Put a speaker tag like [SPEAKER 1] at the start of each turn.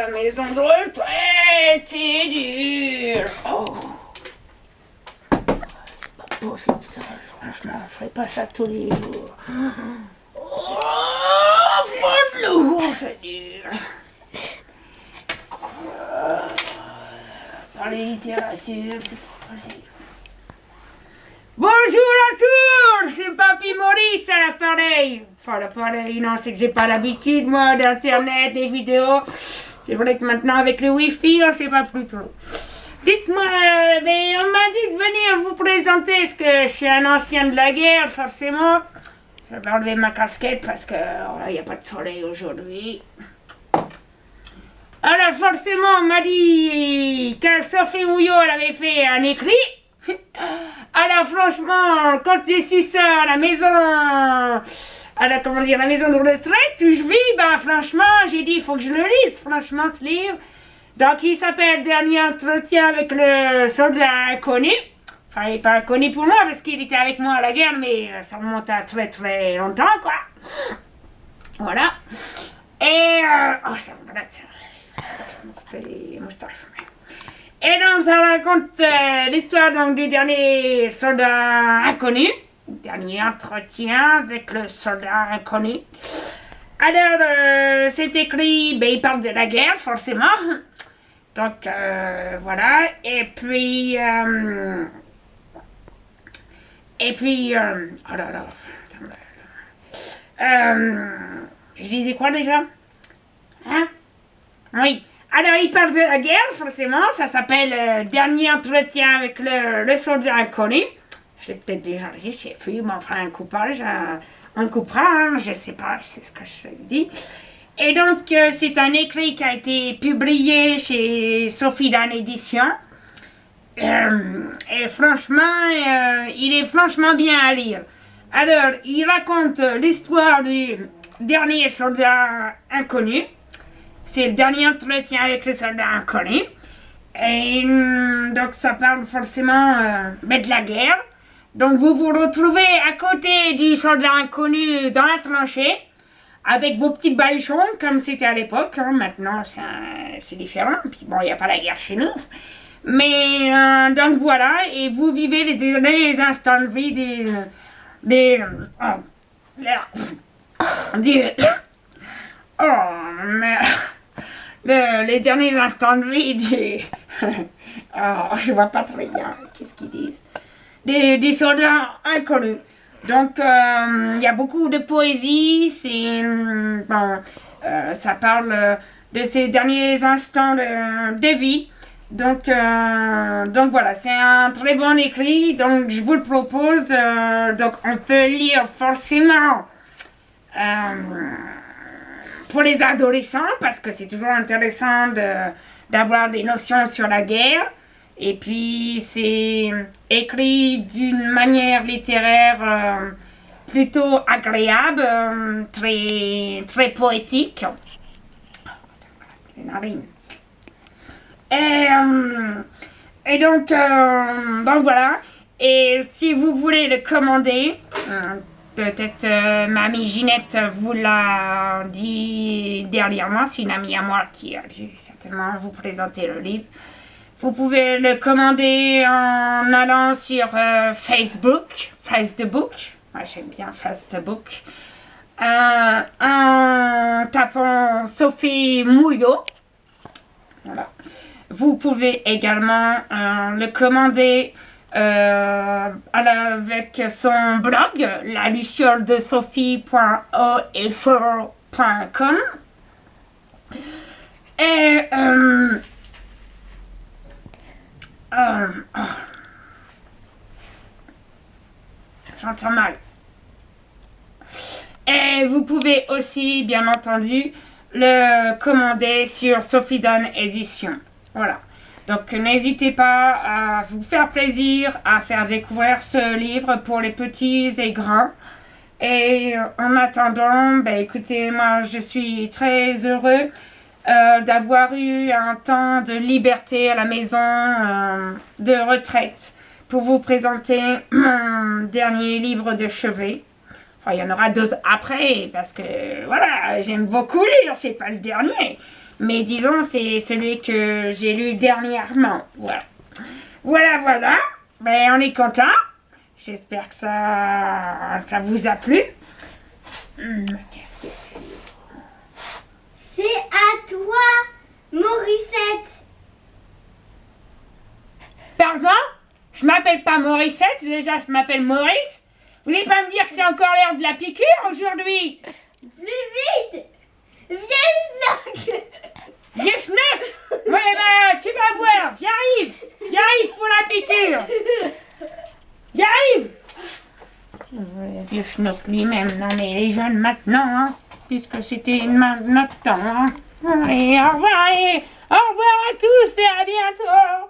[SPEAKER 1] la maison de retraite, c'est dur. Oh. C'est pas possible ça, franchement, je ferai pas ça tous les jours. Oh, de l'eau, c'est dur. Parler littérature, c'est pas possible. Bonjour à tous, c'est Papy Maurice à l'appareil. Enfin l'appareil, non, c'est que j'ai pas l'habitude moi d'internet, des vidéos. C'est vrai que maintenant avec le wifi, on sait pas plus trop. Dites-moi, mais on m'a dit de venir vous présenter, parce que je suis un ancien de la guerre, forcément. Je vais enlever ma casquette parce que il n'y a pas de soleil aujourd'hui. Alors forcément, on m'a dit que Sophie Mouillot elle avait fait un écrit. Alors franchement, quand j'ai su ça à la maison, la maison de retraite où je vis, ben franchement, j'ai dit il faut que je le lise, franchement, ce livre. Donc il s'appelle Dernier entretien avec le soldat inconnu. Enfin, il n'est pas inconnu pour moi parce qu'il était avec moi à la guerre, mais ça remonte à très très longtemps, quoi. Voilà. Et oh, ça me gratte. Je me couper les moustaches. Et donc ça raconte l'histoire donc du dernier soldat inconnu, dernier entretien avec le soldat inconnu. Alors c'est écrit, ben il parle de la guerre forcément, donc voilà, et puis oh là là, je disais quoi déjà? Hein? Oui. Alors, il parle de la guerre, forcément, ça s'appelle Dernier entretien avec le soldat inconnu. Je l'ai peut-être déjà dit, je sais plus, mais enfin, un coupage, on coupera, hein, je sais pas, c'est ce que je dis. Et donc, c'est un écrit qui a été publié chez Sophie Dan Éditions. Et franchement, il est franchement bien à lire. Alors, il raconte l'histoire du dernier soldat inconnu. C'est le dernier entretien avec le soldat inconnu. Et donc ça parle forcément de la guerre. Donc vous vous retrouvez à côté du soldat inconnu dans la tranchée, avec vos petits baluchons, comme c'était à l'époque. Hein. Maintenant c'est différent. Puis bon, il n'y a pas la guerre chez nous. Mais donc voilà, et vous vivez les instants de vie les derniers instants de vie je vois pas très bien, qu'est-ce qu'ils disent, des soldats inconnus. Donc, il y a beaucoup de poésie, ça parle de ces derniers instants de vie. Donc voilà, c'est un très bon écrit, donc je vous le propose. Donc on peut lire forcément pour les adolescents, parce que c'est toujours intéressant d'avoir des notions sur la guerre. Et puis, c'est écrit d'une manière littéraire plutôt agréable, très, très poétique. Et donc voilà. Et si vous voulez le commander, peut-être Mamie Ginette vous l'a dit dernièrement, c'est une amie à moi qui a dû certainement vous présenter le livre. Vous pouvez le commander en allant sur Facebook. Moi j'aime bien Facebook. En tapant Sophie Mouillot. Voilà. Vous pouvez également le commander avec son blog, la luciole de sophie.ofr.com. Et j'entends mal. Et vous pouvez aussi, bien entendu, le commander sur Sophie Dan Éditions. Voilà. Donc n'hésitez pas à vous faire plaisir, à faire découvrir ce livre pour les petits et grands. Et en attendant, écoutez, moi je suis très heureux d'avoir eu un temps de liberté à la maison de retraite pour vous présenter mon dernier livre de chevet. Enfin, il y en aura d'autres après, parce que, voilà, j'aime beaucoup lire, c'est pas le dernier. Mais disons, c'est celui que j'ai lu dernièrement, voilà. Voilà, ben on est content. J'espère que ça vous a plu. Qu'est-ce que
[SPEAKER 2] c'est à toi, Morissette.
[SPEAKER 1] Pardon? Je m'appelle pas Morissette, déjà je m'appelle Maurice. Vous allez pas me dire que c'est encore l'heure de la piqûre aujourd'hui?
[SPEAKER 2] Plus vite. Viens, Snock.
[SPEAKER 1] Vieux Schnock! Ouais, bah, tu vas voir, j'arrive pour la piqûre. J'arrive. Vieux Schnock lui-même, non mais les jeunes maintenant, hein, puisque c'était notre temps, hein. Allez, au revoir à tous et à bientôt.